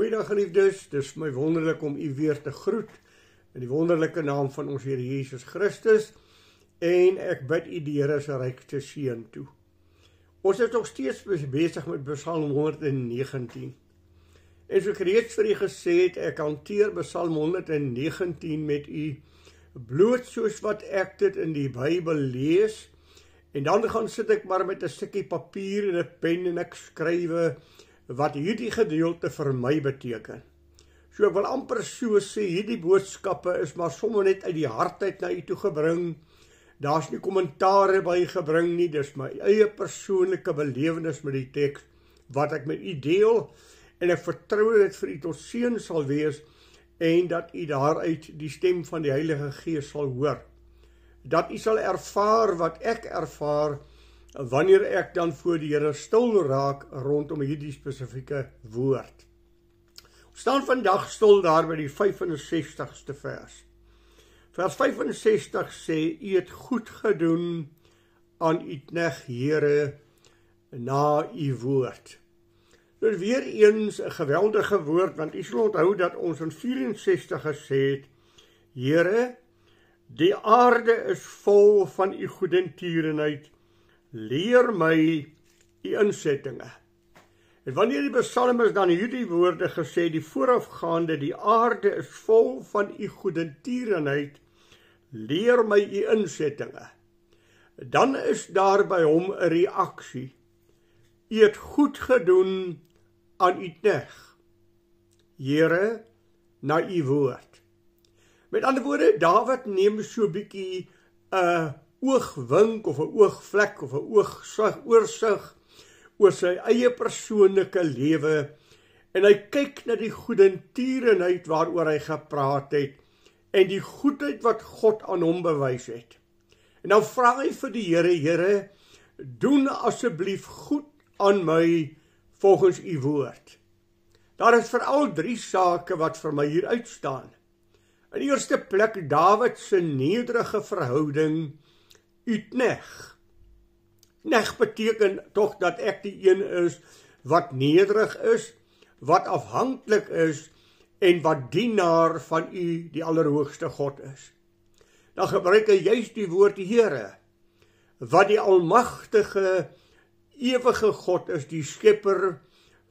Goeiedag geliefdes, dis my wonderlik om u weer te groet in die wonderlike naam van ons Here Jesus Christus en ek bid u die Here se rykste seën toe. Ons is nog steeds besig met Psalm 119. En so ek reeds vir u gesê het, ek hanteer Psalm 119 met u bloot soos wat ek dit in die Bybel lees en dan gaan sit ek maar met 'n stukkie papier en 'n pen en ek skrywe wat hierdie gedeelte vir my beteken. So ek wil amper so sê, hierdie boodskappe is maar sommer net uit die hart uit na u toe gebring. Daar's nie kommentare by gebring nie, dis my eie persoonlike belewenis met die teks wat ek met u deel en ek vertrou dit vir u tot seën sal wees en dat u daaruit die stem van die Heilige Gees sal hoor. Dat u sal ervaar wat ek ervaar wanneer ek dan voor die Here stil raak rondom hierdie spesifieke woord. Ons staan vandag stil daar by die 65ste vers. Vers 65 sê, u het goed gedoen aan u knegt Here na u woord. Dus weer eens 'n geweldige woord, want u sal onthou dat ons in 64 gesê het, Here, die aarde is vol van u goedertierenheid, leer my u insettinge. En wanneer die psalmis dan hierdie woorde gesê, die voorafgaande, die aarde is vol van u goedertierenheid, leer my u insettinge. Dan is daar by hom 'n reaksie. U het goed gedoen aan u knegt, Here, na u woord. Met ander woorde, Dawid neem so 'n bietjie 'n oogwink of 'n oogvlek of 'n oorsig oor sy eie persoonlike lewe en hy kyk na die goedertierenheid waaroor hy gepraat het en die goedheid wat God aan hom bewys het. En dan vra hy vir die Here, Here, doen asseblief goed aan my volgens u woord. Daar is veral 3 sake wat vir my hier uitstaan. In die eerste plek Dawid se nederige verhouding, u knegt. Knegt beteken tog dat ek die een is wat nederig is, wat afhanklik is en wat dienaar van u, die Allerhoogste God is. Dan gebruik hy juist die woord Here, wat die almagtige, ewige God is, die skepper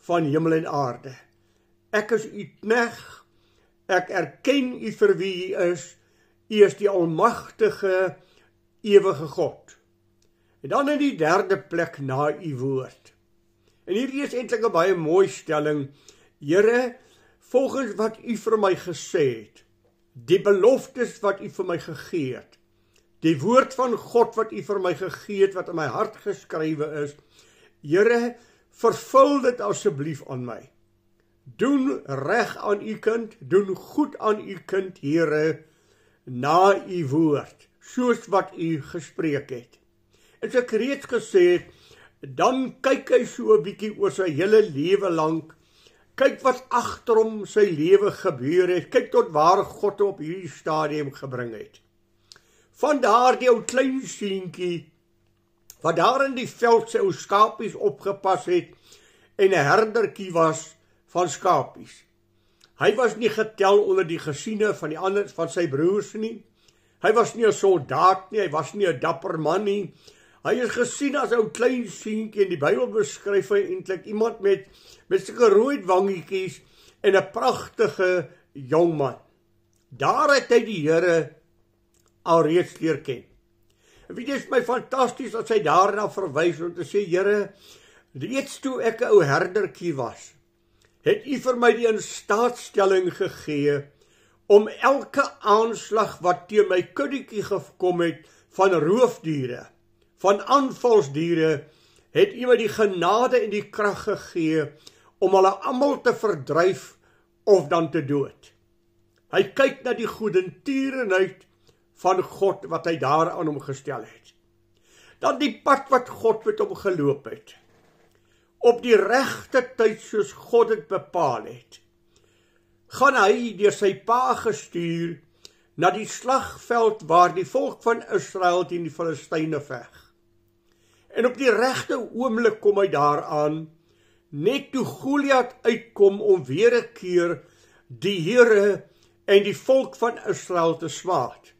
van hemel en aarde. Ek is u knegt, ek erken u vir wie u is die almagtige, ewige God. En dan in die derde plek na u woord. En hierdie is eintlik 'n baie mooi stelling. Here, volgens wat u vir my gesê het, die beloftes wat u vir my gegee het, die woord van God wat u vir my gegee het, wat in my hart geskrywe is, Here, vervul dit asseblief aan my. Doen reg aan u kind, doen goed aan u kind, Here, na u woord, soos wat u gespreek het. En so ek reeds gesê het, dan kyk hy so 'n bietjie oor sy hele lewe lank, kyk wat agter hom sy lewe gebeur het, kyk tot waar God op hierdie stadium gebring het. Van daardie ou klein seentjie, wat daar in die veld sy ou skapies opgepas het, en 'n herdertjie was van skapies. Hy was nie getel onder die gesiene van die ander, van sy broers nie. Hy was nie 'n soldaat nie, hy was nie 'n dapper man nie. Hy is gesien as 'n ou klein seentjie en die Bybel beskryf hy eintlik iemand met sulke rooi wangetjies en 'n pragtige jong man. Daar het hy die Here alreeds leer ken. En weet jy, is my fantasties as hy daarna verwys om te sê, Here, reeds toe ek 'n ou herdertjie was, het u vir my die instaatstelling gegee om elke aanslag wat teen my kuddetjie gekom het van roofdiere, van aanvalsdiere, het u my die genade en die krag gegee om hulle almal te verdryf of dan te dood. Hy kyk na die goedertierenheid van God wat hy daar aan hom gestel het. Dan die pad wat God met hom geloop het. Op die regte tyd soos God dit bepaal het, gaan hy deur sy pa gestuur na die slagveld waar die volk van Israel teen die Filistyne veg. En op die regte oomblik kom hy daaraan net toe Goliat uitkom om weer 'n keer die Here en die volk van Israel te swaad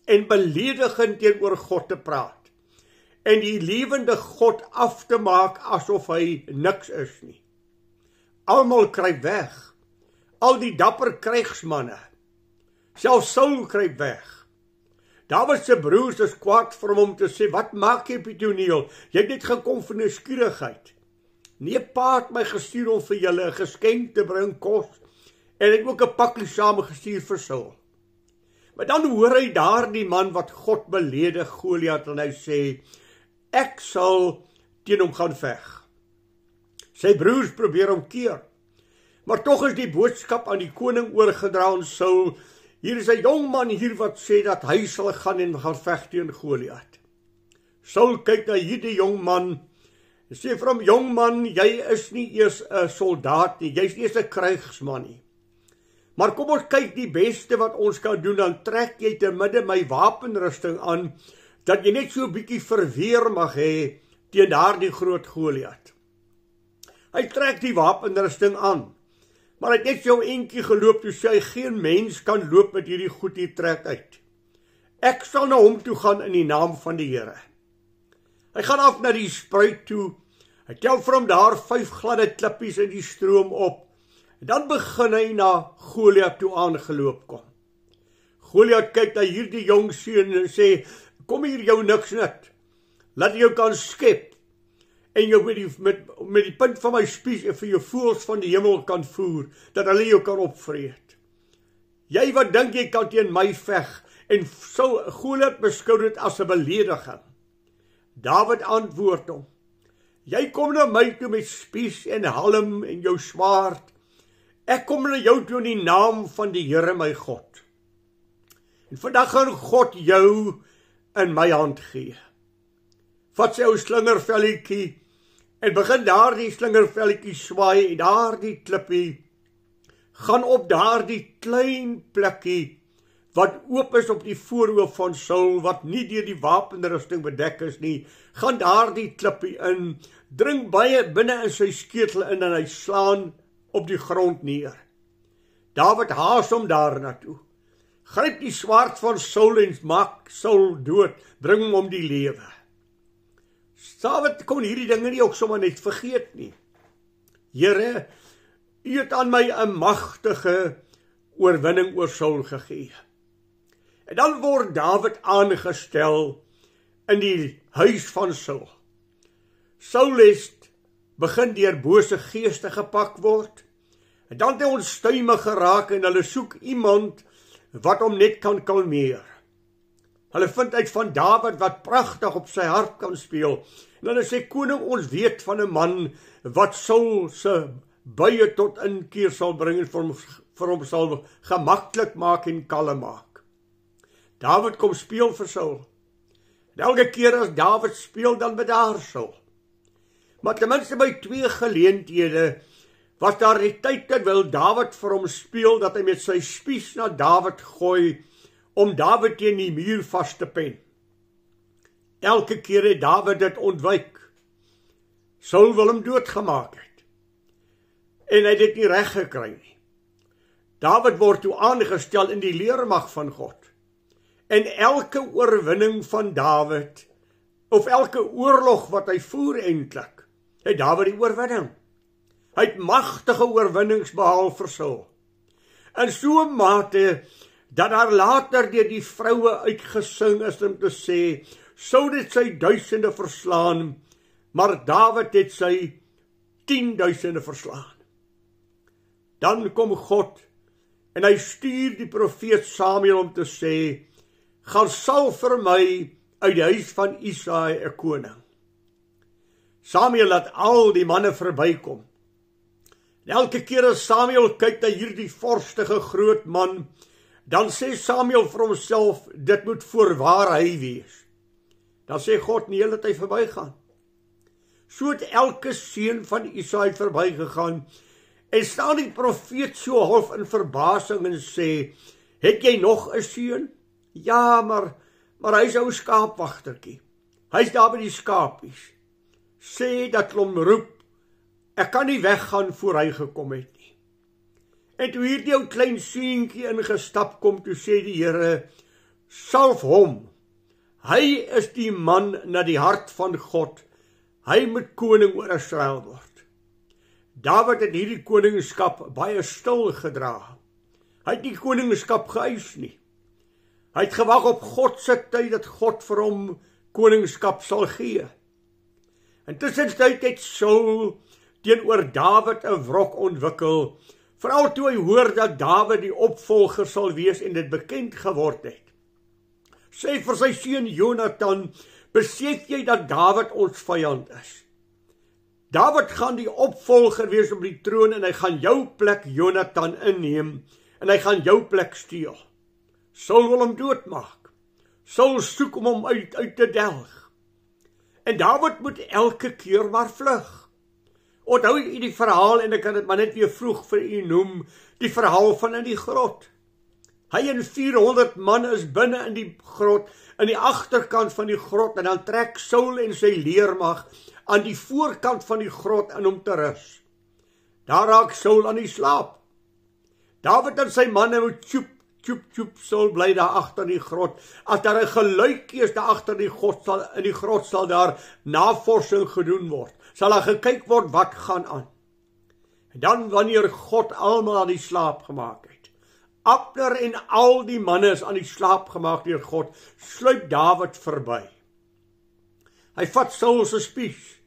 en beledigend teenoor God te praat en die lewende God af te maak asof hy niks is nie. Almal kruip weg, al die dapper krygsmanne, selfs Saul kruip weg. Dawid se broers is kwaad vir hom om te sê, wat maak jy op die toneel? Jy het net gekom vir nuuskierigheid. Nee, pa het my gestuur om vir julle 'n geskenk te bring, kos, en het ook 'n pakkie saamgestuur vir Saul. Maar dan hoor hy daar die man wat God beledig, Goliat, en hy sê, ek sal teen hom gaan veg. Sy broers probeer hom keer, maar tog is die boodskap aan die koning oorgedra aan Saul, hier is 'n jong man hier wat sê dat hy sal gaan en gaan veg teen Goliat. Saul kyk na hierdie jong man, en sê vir hom, jong man, jy is nie eers 'n soldaat nie, jy is nie eers 'n krygsman nie. Maar kom ons kyk die beste wat ons kan doen, dan trek jy te midde my wapenrusting aan, dat jy net so 'n bietjie verweer mag hê teen daardie groot Goliat. Hy trek die wapenrusting aan, maar hy het net so eentjie geloop, toe sê hy, geen mens kan loop met hierdie goed hier trek uit. Ek sal na hom toe gaan in die naam van die Here. Hy gaan af na die spruit toe, hy tel vir hom daar 5 gladde klippies in die stroom op, en dan begin hy na Goliat toe aangeloop kom. Goliat kyk na hierdie jong seun en sê, kom hier jou niks net, laat jou kan skep, en jou met die punt van my spies en vir jou voëls van die hemel kan voer, dat hulle jou kan opvreet. Jy wat dink jy kan teen my veg, en sou Goliat beskou dit as 'n belediging. Dawid antwoord hom, jy kom na my toe met spies en halm en jou swaard, ek kom na jou toe in die naam van die Here my God. En vandag gaan God jou in my hand gee. Vat sy ou slingervelletjie en begin daardie slingervelletjie swaai en daardie klippie gaan op daardie klein plekkie wat oop is op die voorhoof van Saul, wat nie deur die wapenrusting bedek is nie, gaan daardie klippie in, dring baie binne in sy sketel in en hy slaan op die grond neer. Dawid haas hom daarna toe, gryp die swaard van Saul en maak Saul dood, bring hom om die lewe. Dawid kon hierdie dinge nie ook sommer net vergeet nie. Here, U het aan my 'n magtige oorwinning oor Saul gegee. En dan word Dawid aangestel in die huis van Saul. Saul begin deur bose geeste gepak word, en dan het hy onstuimig geraak en hulle soek iemand wat hom net kan kalmeer. Hulle vind uit van Dawid wat pragtig op sy harp kan speel, en hulle sê, koning, ons weet van 'n man wat Saul se buie tot inkeer sal bring en vir hom sal gemaklik maak en kalm maak. Dawid kom speel vir Saul. En elke keer as Dawid speel, dan bedaar Saul. Maar ten minste by 2 geleenthede was daar die tyd terwyl Dawid vir hom speel, dat hy met sy spies na Dawid gooi, om Dawid teen die muur vas te pen. Elke keer het Dawid dit ontwyk. Saul wil hom doodgemaak het. En hy het dit nie reg gekry nie. Dawid word toe aangestel in die leermag van God. En elke oorwinning van Dawid, of elke oorlog wat hy voer eintlik, het Dawid die oorwinning. Hy het magtige oorwinnings behaal vir Saul. In so 'n mate, dat daar later deur die vroue uitgesing is om te sê, Saul het sy 1000e verslaan, maar Dawid het sy 10.000e verslaan. Dan kom God, en hy stuur die profeet Samuel om te sê, gaan sal vir my uit die huis van Isaai 'n koning. Samuel laat al die manne verbykom. En elke keer as Samuel kyk na hierdie vorstige groot man, dan sê Samuel vir homself, dit moet voorwaar hy wees. Dan sê God, nee, laat hy verbygaan. So het elke seun van Isaai verbygegaan, en staan die profeet so half in verbasing en sê, het jy nog 'n seun? Ja, maar hy is ou skaapwagtertjie. Hy's daar by die skaapies. Sê dat hom roep ek kan nie weggaan voor hy gekom het nie. En toe hierdie ou klein seentjie ingestap kom, toe sê die Here, salf hom. Hy is die man na die hart van God. Hy moet koning oor Israel word. Dawid het hierdie koningskap baie stil gedra. Hy het nie koningskap geëis nie. Hy het gewag op God se tyd dat God vir hom koningskap sal gee. Intussen het Saul teenoor Dawid 'n wrok ontwikkel, veral toe hy hoor dat Dawid die opvolger sal wees en dit bekend geword het. Sê vir sy seun Jonathan, besef jy dat Dawid ons vyand is? Dawid gaan die opvolger wees op die troon en hy gaan jou plek Jonathan inneem en hy gaan jou plek steel. Saul wil hom doodmaak. Saul soek om hom uit te delg. En Dawid moet elke keer maar vlug. Onthou jy die verhaal, en ek kan dit maar net weer vroeg vir u noem, die verhaal van in die grot. Hy en 400 man is binne in die grot, in die agterkant van die grot, en dan trek Saul en sy leermag aan die voorkant van die grot in om te rus. Daar raak Saul aan die slaap. Dawid en sy manne moet tjoep, Saul bly daar agter die grot. As daar 'n geluidjie is daar agter die grot sal daar navorsing gedoen word. Sal daar gekyk word wat gaan aan. En dan wanneer God almal aan die slaap gemaak het, Abner en al die manne is aan die slaap gemaak deur God, sluip Dawid verby. Hy vat Saul se spies,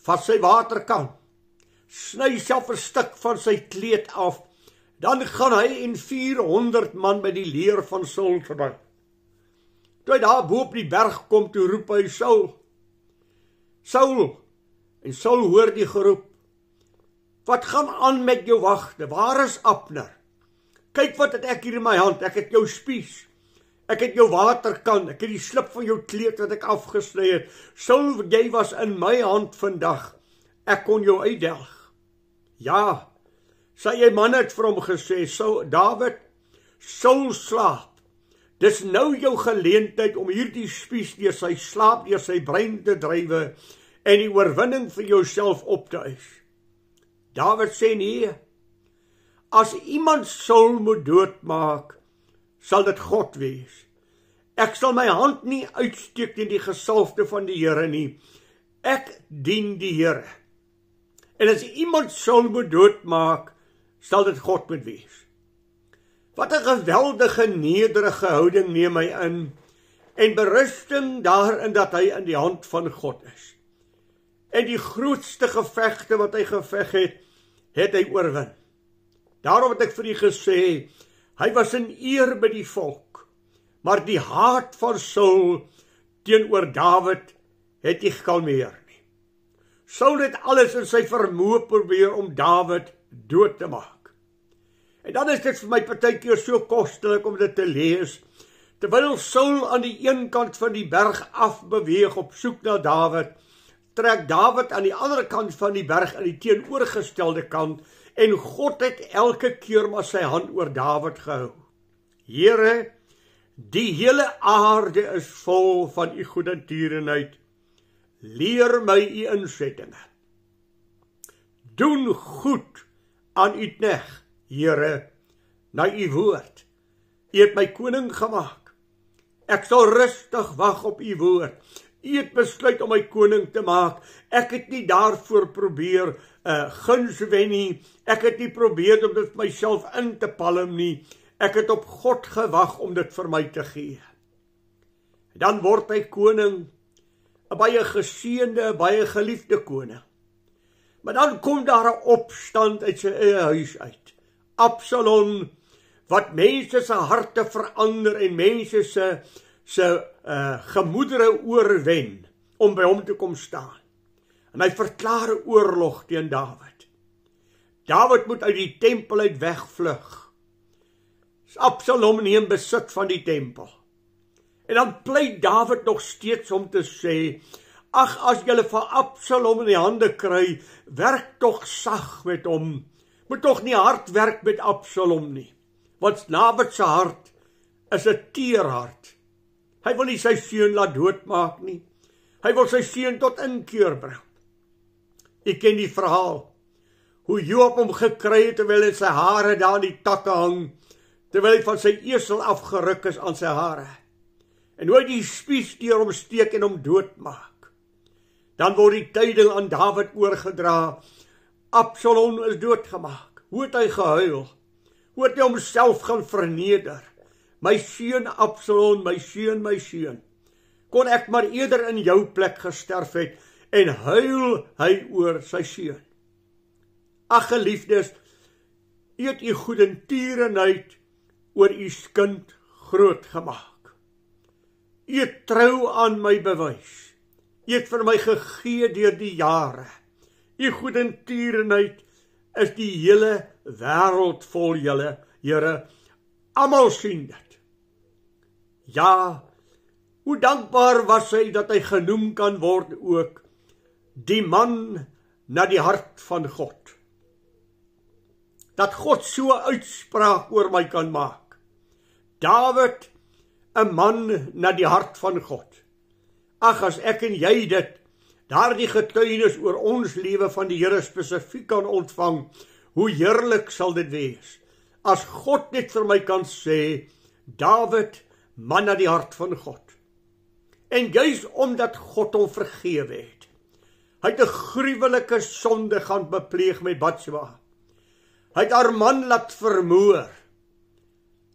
vat sy waterkan, sny self 'n stuk van sy kleed af. Dan gaan hy en 400 man by die leer van Saul verby. Toe hy daar bo op die berg kom, toe roep hy Saul. Saul, en Saul hoor die geroep. Wat gaan aan met jou wagte? Waar is Abner? Kyk wat het ek hier in my hand, ek het jou spies. Ek het jou waterkan, ek het die slip van jou kleed wat ek afgesny het. Saul, jy was in my hand vandag. Ek kon jou uitdelg. Ja, sy man het vir hom gesê, Dawid, Saul slaap. Dis nou jou geleentheid om hierdie spies deur sy slaap, deur sy brein te drywe en die oorwinning vir jouself op te eis. Dawid sê nee, as iemand Saul moet doodmaak, sal dit God wees. Ek sal my hand nie uitsteek teen die gesalfde van die Here nie. Ek dien die Here. En as iemand Saul moet doodmaak, sal dit God moet wees. Wat 'n geweldige nederige houding neem hy in, en berusting daarin dat hy in die hand van God is. En die grootste gevegte wat hy geveg het hy oorwin. Daarom het ek vir u gesê, hy was in eer by die volk, maar die haat van Saul teenoor Dawid het nie gekalmeer nie. Saul het alles in sy vermoë probeer om Dawid dood te maak. En dan is dit vir my partykeer so kostelik om dit te lees, terwyl Saul aan die een kant van die berg afbeweeg op soek na Dawid, trek Dawid aan die ander kant van die berg aan die teenoorgestelde kant, en God het elke keer maar sy hand oor Dawid gehou. Here, die hele aarde is vol van u goedertierenheid. Leer my u insettinge. Doen goed aan u knegt, Here, na u woord. U het my koning gemaak. Ek sal rustig wag op u woord. U het besluit om my koning te maak. Ek het nie daarvoor probeer guns wen nie. Ek het nie probeer om dit myself in te palm nie. Ek het op God gewag om dit vir my te gee. Dan word hy koning, 'n baie geseënde, baie geliefde koning. Maar dan kom daar 'n opstand uit sy eie huis uit. Absalom, wat mense se harte verander en mense se gemoedere oorwen om by hom te kom staan. En hy verklaar 'n oorlog teen Dawid. Dawid moet uit die tempel uit wegvlug. Absalom neem besit van die tempel. En dan pleit Dawid nog steeds om te sê, ag, as julle vir Absalom in die hande kry, werk tog sag met hom. Moet tog nie hard werk met Absalom nie. Want Dawid se hart is 'n teerhart. Hy wil nie sy seun laat doodmaak nie. Hy wil sy seun tot inkeer bring. U ken die verhaal. Hoe Joab hom gekry het terwyl hy sy hare daar in die takke hang, terwyl hy van sy esel afgeruk is aan sy hare. En hoe hy die spies deur hom steek en hom doodmaak. Dan word die tyding aan Dawid oorgedra. Absalom is doodgemaak. Hoe het hy gehuil? Hoe het hy homself gaan verneder? My seun Absalom, my seun, my seun. Kon ek maar eerder in jou plek gesterf het, en huil hy oor sy seun. Ag geliefdes, u het u goedertierenheid oor u kind groot gemaak. U het trou aan my bewys. U het vir my gegee deur die jare. U goedertierenheid is die hele wêreld vol julle, Here. Almal sien dit. Ja, hoe dankbaar was hy dat hy genoem kan word ook die man na die hart van God. Dat God so uitspraak oor my kan maak. Dawid, 'n man na die hart van God. Ag, as ek en jy dit, daardie getuienis oor ons lewe van die Here spesifiek kan ontvang, hoe heerlik sal dit wees, as God net vir my kan sê, Dawid, man na die hart van God. En juis omdat God hom vergewe het. Hy het 'n gruwelike sonde gaan bepleeg met Batseba. Hy het haar man laat vermoor.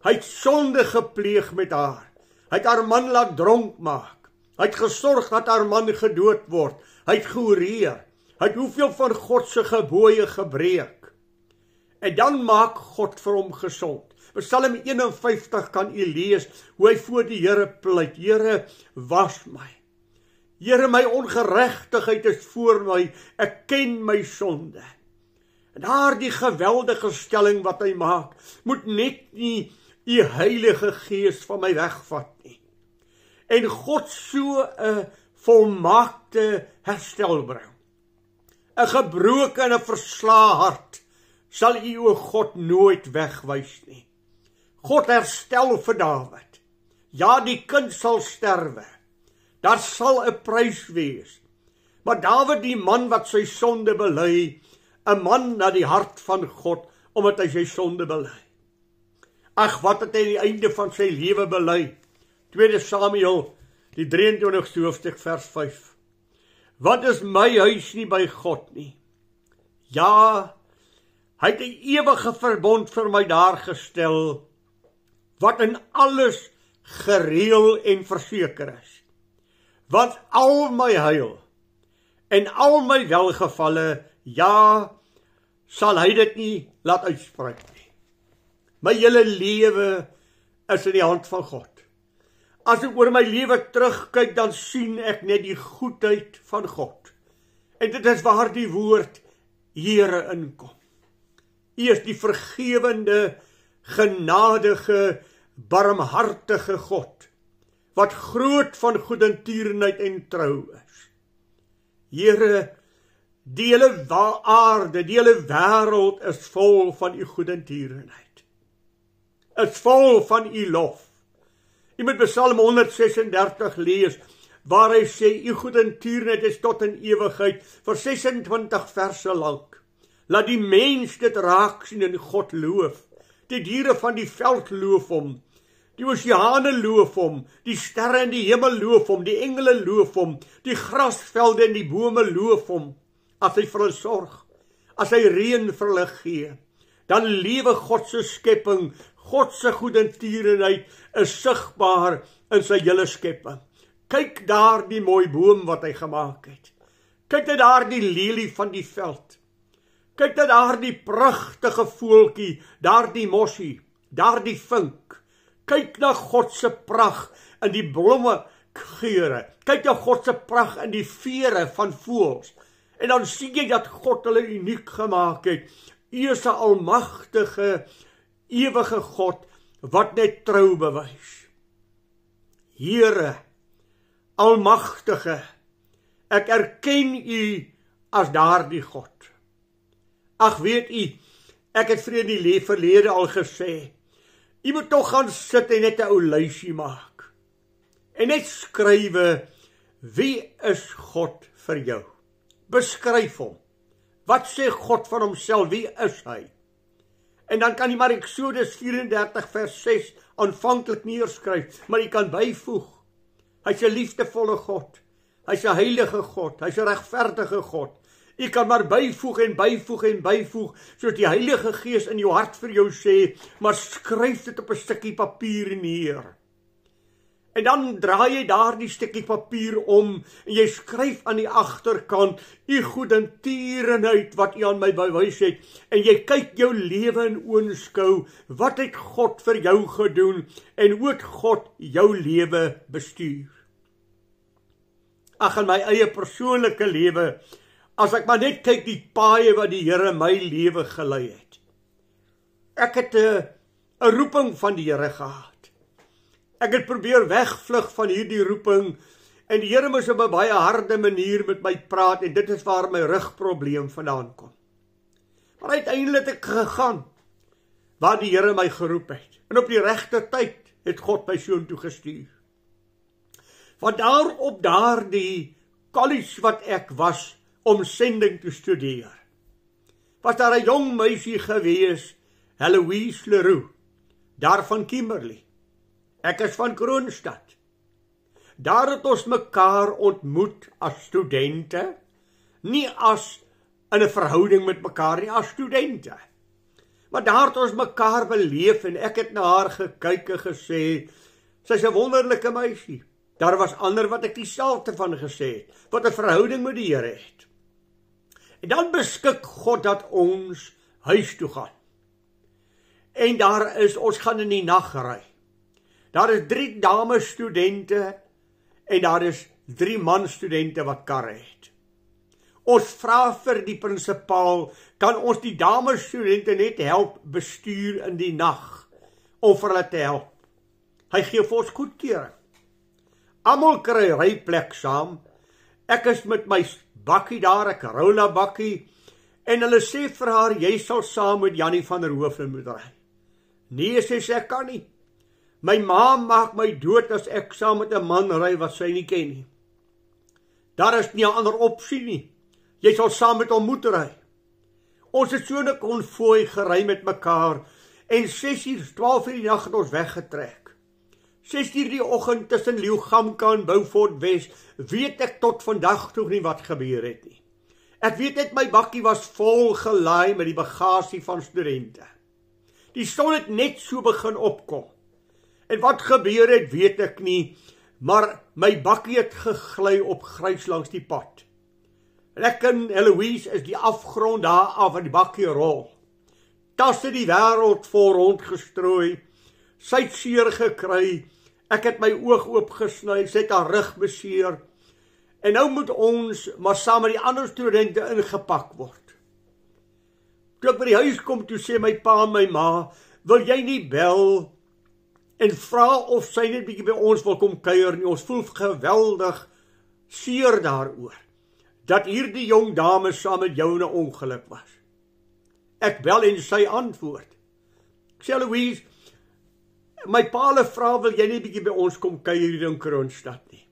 Hy het sonde gepleeg met haar. Hy het haar man laat dronk maak. Hy het gesorg dat haar man gedood word. Hy het gehoreer. Hy het hoeveel van God se gebooie gebreek. En dan maak God vir hom gesond. Psalm 51 kan u lees hoe hy voor die Here pleit. Here, was my. Here, my ongeregtigheid is voor my. Ek ken my sonde. En daardie geweldige stelling wat hy maak, moet net nie u Heilige Gees van my wegvat nie. En God so 'n volmaakte herstel bring. 'n gebroke en 'n verslae hart sal u o God nooit wegwys nie. God herstel vir Dawid. Ja, die kind sal sterwe. Daar sal 'n prys wees. Maar Dawid, die man wat sy sonde bely, 'n man na die hart van God, omdat hy sy sonde bely. Ag, wat het hy aan die einde van sy lewe bely? 2 Samuel, die 23ste hoofstuk, vers 5. Wat is my huis nie by God nie? Ja, hy het 'n ewige verbond vir my daar gestel, wat in alles gereël en verseker is. Want al my heil en al my welgevalle, ja, sal hy dit nie laat uitspreek nie. My hele lewe is in die hand van God. As ek oor my lewe terugkyk, dan sien ek net die goedheid van God. En dit is waar die woord Here inkom. U is die vergewende, genadige, barmhartige God, wat groot van goedertierenheid en trou is. Here, die hele aarde, die hele wêreld is vol van u goedertierenheid. Is vol van u lof. U moet Psalm 136 lees, waar hy sê, u goedertierenheid is tot in ewigheid, vir 26 verse lank. Laat die mens dit raak sien en God loof. Die diere van die veld loof hom. Die oseane loof hom. Die sterre in die hemel loof hom. Die engele loof hom. Die grasvelde en die bome loof hom. As hy vir hulle sorg, as hy reën vir hulle gee, dan lewe God se skepping, God se goedertierenheid is sigbaar in sy hele skepping. Kyk daar die mooi boom wat hy gemaak het. Kyk net daar die lelie van die veld. Kyk net daar die pragtige voeltjie, daar die mossie, daar die vink. Kyk na God se pragt in die blomme geure. Kyk na God se pragt in die vere van voëls. En dan sien jy dat God hulle uniek gemaak het. U is 'n almagtige, ewige God wat net trou bewys. Here, almagtige, ek erken u as daardie God. Ag, weet u, ek het vir in die verlede al gesê, u moet tog gaan sit en net 'n ou lysie maak. En net skrywe, wie is God vir jou? Beskryf hom. Wat sê God van homself? Wie is hy? En dan kan jy maar Eksodus 34 vers 6 aanvanklik neerskryf, maar jy kan byvoeg. Hy's 'n liefdevolle God. Hy's 'n heilige God. Hy's 'n regverdige God. Jy kan maar byvoeg en byvoeg en byvoeg, sodat die Heilige Gees in jou hart vir jou sê, maar skryf dit op 'n stukkie papier neer. En dan draai jy daardie stukkie papier om, en jy skryf aan die agterkant, u goedertierenheid wat u aan my bewys het, en jy kyk jou lewe in oënskou, wat het God vir jou gedoen, en hoe het God jou lewe bestuur. Ag, in my eie persoonlike lewe, as ek maar net kyk die paaie wat die Here my lewe gelei het. Ek het 'n roeping van die Here gehad. Ek het probeer wegvlug van hierdie roeping, en die Here moes op 'n baie harde manier met my praat, en dit is waar my rugprobleem vandaan kom. Maar uiteindelik het ek gegaan, waar die Here my geroep het, en op die regte tyd het God my soontoe gestuur. Van daar op daardie college wat ek was, om sending te studeer, was daar 'n jong meisie gewees, Heloise Leroux, daar van Kimberley. Ek is van Kroonstad. Daar het ons mekaar ontmoet as studente, nie as in 'n verhouding met mekaar nie, as studente. Maar daar het ons mekaar beleef, en ek het na haar gekyk en gesê, sy's 'n wonderlike meisie. Daar was ander wat ek dieselfde van gesê het, wat 'n verhouding met die Here het. En dan beskik God dat ons huis toe gaan. En ons gaan in die nag ry. Daar is 3 dames studente, en daar is 3 man studente wat karre het. Ons vra vir die prinsipaal, kan ons die dames studente net help bestuur in die nag, om vir hulle te help. Hy gee vir ons goedkeuring. Almal kry ryplek saam. Ek is met my bakkie daar, 'n Corolla bakkie, en hulle sê vir haar, jy sal saam met Jannie van der Hoeven moet ry. Nee, sê sy, ek kan nie. My ma maak my dood as ek saam met 'n man ry wat sy nie ken nie. Daar is nie 'n ander opsie nie. Jy sal saam met hom moet ry. Ons het so 'n konvooi gery met mekaar, en 6:00, 12:00 die nag het ons weggetrek. 6:00 die oggend tussen Leeugamka en Beaufort Wes, weet ek tot vandag toe nie wat gebeur het nie. Ek weet net my bakkie was vol gelaai met die bagasie van studente. Die son het net so begin opkom. En wat gebeur het, weet ek nie, maar my bakkie het gegly op grys langs die pad. En ek en Heloise is die afgrond daar af in die bakkie rol. Tasse die wêreld vol rondgestrooi, sy het seer gekry, ek het my oog oopgesny, sy het haar rug beseer, en nou moet ons maar saam met die ander studente ingepak word. Toe ek by die huis kom, toe sê my pa en my ma, wil jy nie bel en vra of sy net bietjie by ons wil kom kuier nie, ons voel geweldig seer daaroor, dat hierdie jong dame saam met jou 'n ongeluk was. Ek bel en sy antwoord. Ek sê, Louise, my paale vra, wil jy nie bietjie by ons kom kuier hier in Kroonstad nie?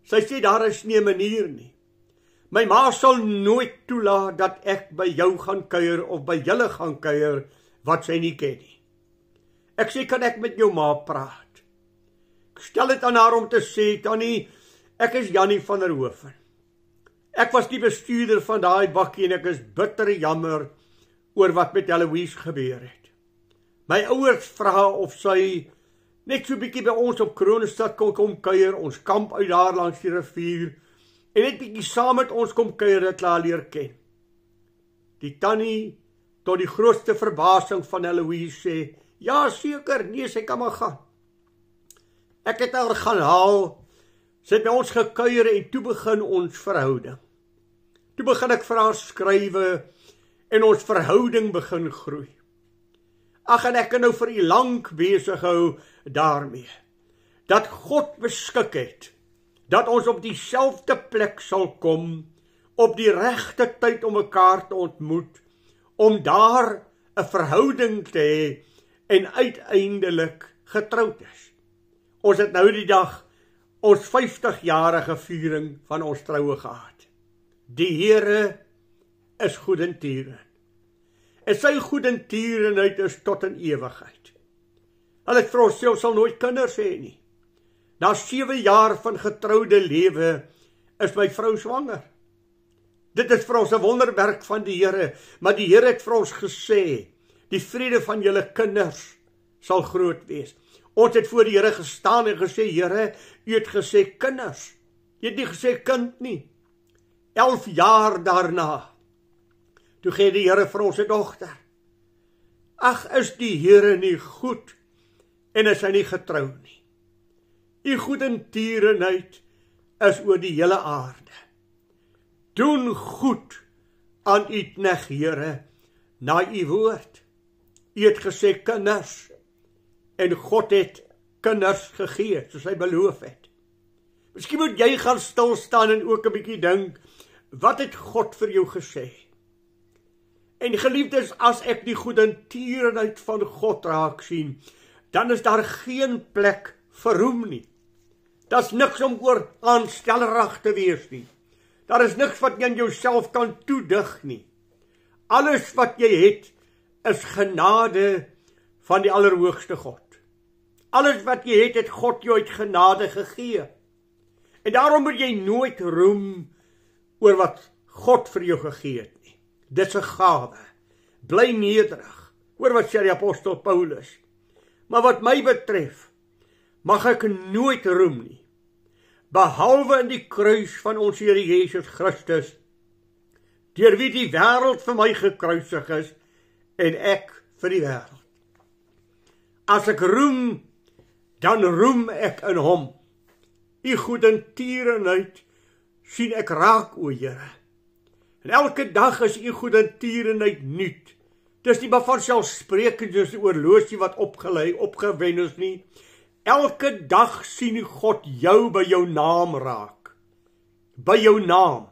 Sy sê, daar is nie 'n manier nie. My ma sal nooit toelaat dat ek by jou gaan kuier of by julle gaan kuier wat sy nie ken nie. Ek sê, kan ek met jou ma praat? Ek stel dit aan haar om te sê, Tannie, ek is Jannie van der Hoeven. Ek was die bestuurder van daai bakkie en ek is bitter jammer oor wat met Heloise gebeur het. My ouers vra of sy net so bietjie by ons op Kroonstad kon kom kuier, ons kamp uit daar langs die rivier, en net bietjie saam met ons kom kuier, dat hulle leer ken. Die tannie, tot die grootste verbasing van Heloise sê, ja seker, nee, sy kan maar gaan. Ek het haar gaan haal, sy het by ons gekuier en toe begin ons verhouding. Toe begin ek vir haar skrywe en ons verhouding begin groei. Ag, en ek kan nou vir u lank besig hou daarmee, dat God beskik het, dat ons op dieselfde plek sal kom, op die regte tyd om mekaar te ontmoet, om daar 'n verhouding te hê en uiteindelik getroud is. Ons het nou die dag ons 50-jarige viering van ons troue gehad. Die Here is goedertierend. En sy goedertierenheid is tot in ewigheid. Hulle het vir onsself sal nooit kinders hê nie. Na 7 jaar van getroude lewe is my vrou swanger. Dit is vir ons 'n wonderwerk van die Here, maar die Here het vir ons gesê, die vrede van julle kinders sal groot wees. Ons het voor die Here gestaan en gesê, Here, u het gesê kinders. U het nie gesê kind nie. 11 jaar daarna, toe gee die Here vir ons 'n dogter. Ag, is die Here nie goed en is hy nie getrou nie. U goedertierenheid is oor die hele aarde. Doen goed aan u knegt, Here, na u woord. U het gesê kinders, en God het kinders gegee, soos hy beloof het. Miskien moet jy gaan stil staan en ook 'n bietjie dink, wat het God vir jou gesê? En geliefdes, as ek die goedertierenheid van God raak sien, dan is daar geen plek vir roem nie. Daar's niks om oor aanstellerig te wees nie. Daar is niks wat jy aan jouself kan toedig nie. Alles wat jy het, is genade van die Allerhoogste God. Alles wat jy het God jou uit genade gegee. En daarom moet jy nooit roem oor wat God vir jou gegee het nie. Dit is 'n gawe. Bly nederig. Hoor wat sê die apostel Paulus. Maar wat my betref, mag ek nooit roem nie, behalwe in die kruis van ons Here Jesus Christus, deur wie die wêreld vir my gekruisig is, en ek vir die wêreld. As ek roem, dan roem ek in hom. U goedertierenheid sien ek raak, o Here. En elke dag is u goedertierenheid nuut. Dis nie maar van selfsprekend soos 'n oorlosie wat opgewen is nie. Elke dag sien God jou by jou naam raak. By jou naam.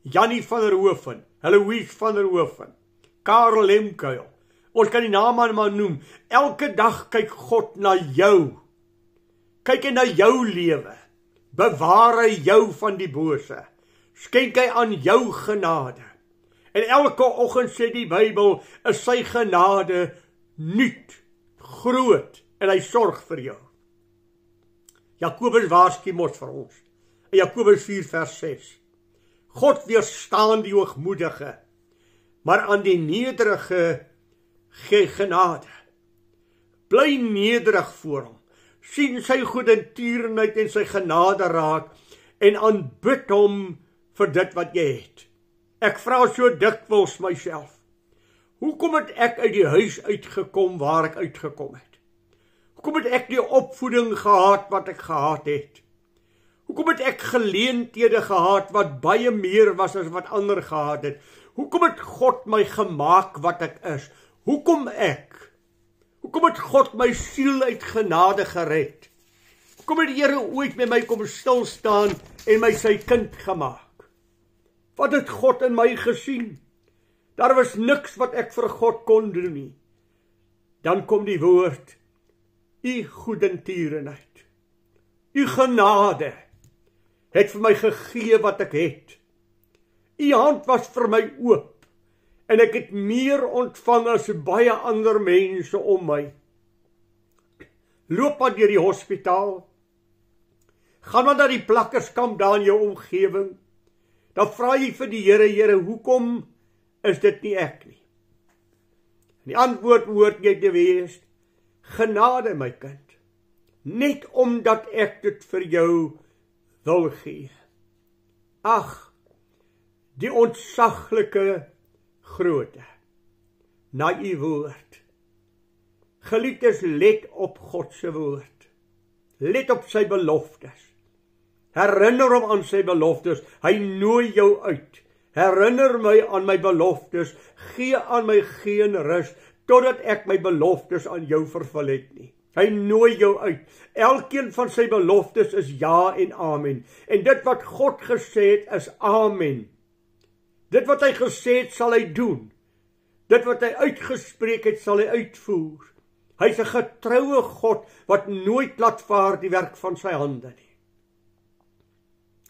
Jannie van der Hoeven, Heloise van der Hoeven, Karel Lemkuil. Ons kan die name maar noem. Elke dag kyk God na jou. Kyk hy na jou lewe. Bewaar hy jou van die bose. Skenk hy aan jou genade. En elke oggend sê die Bybel, is sy genade nuut, groot, en hy sorg vir jou. Jakobus waarsku mos vir ons. In Jakobus 4 vers 6. God weerstaan die hoogmoedige, maar aan die nederige gee genade. Bly nederig voor hom. Sien sy goedertierenheid en sy genade raak en aanbid hom vir dit wat jy het. Ek vra so dikwels myself, hoekom het ek uit die huis uitgekom waar ek uitgekom het? Hoekom het ek die opvoeding gehad wat ek gehad het? Hoekom het ek geleenthede gehad wat baie meer was as wat ander gehad het? Hoekom het God my gemaak wat ek is? Hoekom ek? Hoekom het God my siel uit genade gered? Hoekom het die Here ooit met my kom stil staan en my sy kind gemaak? Wat het God in my gesien? Daar was niks wat ek vir God kon doen nie. Dan kom die woord, u goedertierenheid, u genade, het vir my gegee wat ek het. U hand was vir my oop, en ek het meer ontvang as baie ander mense om my. Loop maar deur die hospitaal, gaan maar na die plakkerskamp daar in jou omgewing, dan vra jy vir die Here, Here, hoekom is dit nie ek nie? En die antwoord hoort jy te wees, genade my kind, net omdat ek dit vir jou wil gee. Ag, die ontsaglike grootte, na u woord. Geliefdes, let op God se woord. Let op sy beloftes. Herinner hom aan sy beloftes. Hy nooi jou uit. Herinner my aan my beloftes. Gee aan my geen rus, totdat ek my beloftes aan jou vervul het nie. Hy nooi jou uit. Elkeen van sy beloftes is ja en amen. En dit wat God gesê het is amen. Dit wat hy gesê het sal hy doen. Dit wat hy uitgespreek het sal hy uitvoer. Hy is 'n getroue God wat nooit laat vaar die werk van sy hande nie.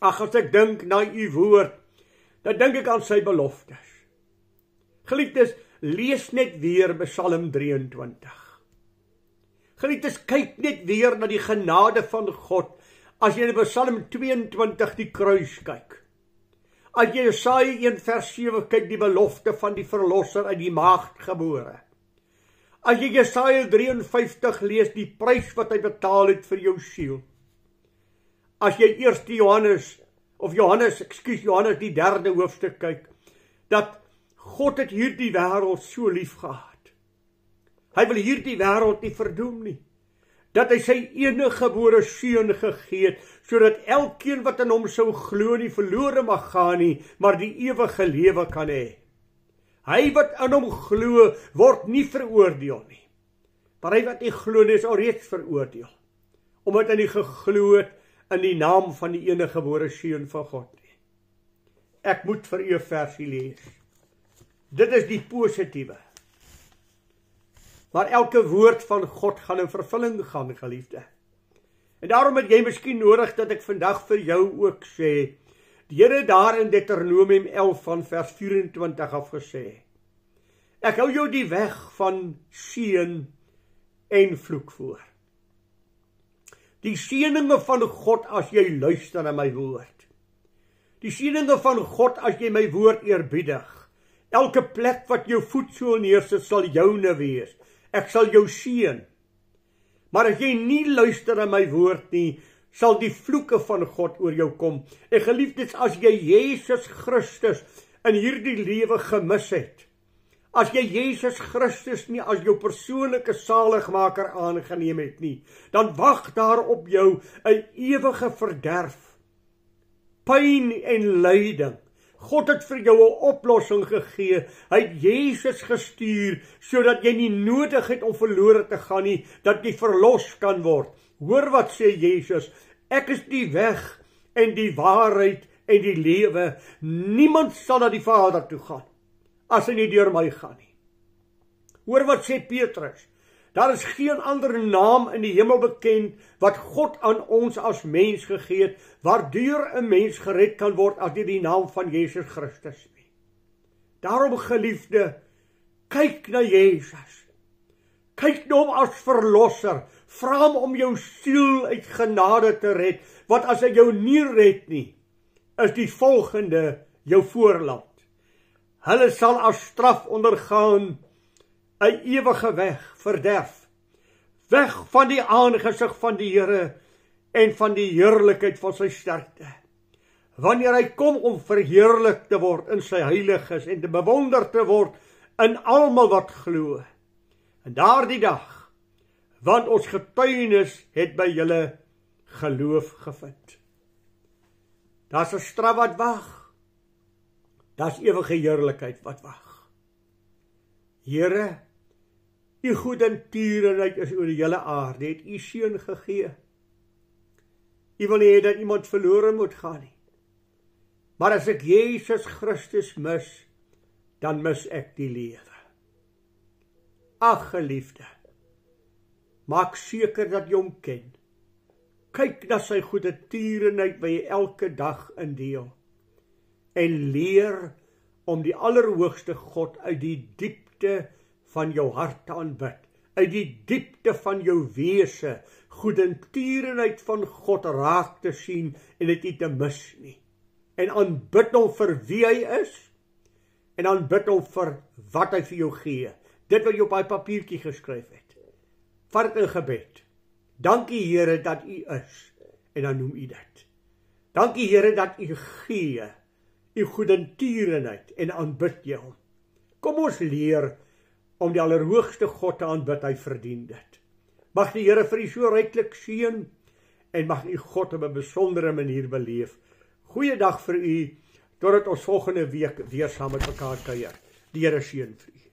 Ag, as ek dink na u woord, dan dink ek aan sy beloftes. Geliefdes, lees net weer Psalm 23. Geliefdes, kyk net weer na die genade van God, as jy in Psalm 22 die kruis kyk. As jy Jesaja 1 vers 7 kyk, die belofte van die verlosser uit die maagd gebore. As jy Jesaja 53 lees, die prys wat hy betaal het vir jou siel. As jy eerst Johannes die 3de hoofstuk kyk, dat God het hierdie wêreld so lief gehad. Hy wil hierdie wêreld nie verdoem nie. Dat hy sy enige gebore seun gegee het, sodat elkeen wat in hom sou glo nie verlore mag gaan nie, maar die ewige lewe kan hê. Hy wat in hom glo, word nie veroordeel nie. Maar hy wat nie glo nie, is alreeds veroordeel. Omdat hy nie geglo het in die naam van die enige gebore seun van God nie. Ek moet vir u 'n versie lees. Dit is die positiewe. Maar elke woord van God gaan in vervulling gaan, geliefde. En daarom het jy miskien nodig dat ek vandag vir jou ook sê, die Here daar in Deuteronomium 11 van vers 24 af gesê, ek hou jou die weg van seën en vloek voor. Die seëninge van God as jy luister na my woord. Die seëninge van God as jy my woord eerbiedig. Elke plek wat jou voet so neersit sal joune wees. Ek sal jou seën. Maar as jy nie luister na my woord nie, sal die vloeke van God oor jou kom. En geliefdes, as jy Jesus Christus in hierdie lewe gemis het, as jy Jesus Christus nie as jou persoonlike saligmaker aangeneem het nie, dan wag daar op jou 'n ewige verderf, pyn en lyding. God het vir jou 'n oplossing gegee. Hy het Jesus gestuur, sodat jy nie nodig het om verlore te gaan nie, dat jy verlos kan word. Hoor wat sê Jesus, ek is die weg en die waarheid en die lewe. Niemand sal na die Vader toe gaan, as hy nie deur my gaan nie. Hoor wat sê Petrus, daar is geen ander naam in die hemel bekend, wat God aan ons as mens gegee het, waardeur 'n mens gered kan word, as deur die naam van Jesus Christus nie. Daarom geliefde, kyk na Jesus. Kyk na hom as verlosser. Vra hom om jou siel uit genade te red, want as hy jou nie red nie, is die volgende jou voorland. Hulle sal as straf ondergaan 'n ewige weg, verderf. Weg van die aangesig van die Here en van die heerlikheid van sy sterkte. Wanneer hy kom om verheerlik te word in sy heiliges en te bewonder te word in almal wat glo. En daardie dag, want ons getuienis het by julle geloof gevind. Daar's 'n straf wat wag. Daar's ewige heerlikheid wat wag. Here, u goedertierenheid is oor die hele aarde, het u seun gegee. U wil nie hê dat iemand verlore moet gaan nie. Maar as ek Jesus Christus mis, dan mis ek die lewe. Ag geliefde, maak seker dat jy hom ken. Kyk na sy goedertierenheid wat jy elke dag indeel. En leer om die allerhoogste God uit die diepte van jou hart te aanbid, uit die diepte van jou wese, goedertierenheid van God raak te sien en dit nie te mis nie. En aanbid hom vir wie hy is, en aanbid hom vir wat hy vir jou gee. Dit wat jy op daai papiertjie geskryf het. Vat dit in gebed. Dankie Here dat u is, en dan noem u dit. Dankie Here dat u gee, u goedertierenheid, en aanbid jy hom. Kom ons leer om die allerhoogste God te aanbid, hy verdien dit. Mag die Here vir u so ryklik seën, en mag u God op 'n besondere manier beleef. Goeiedag vir u, totdat ons volgende week weer saam met mekaar kuier. Die Here seën vir u.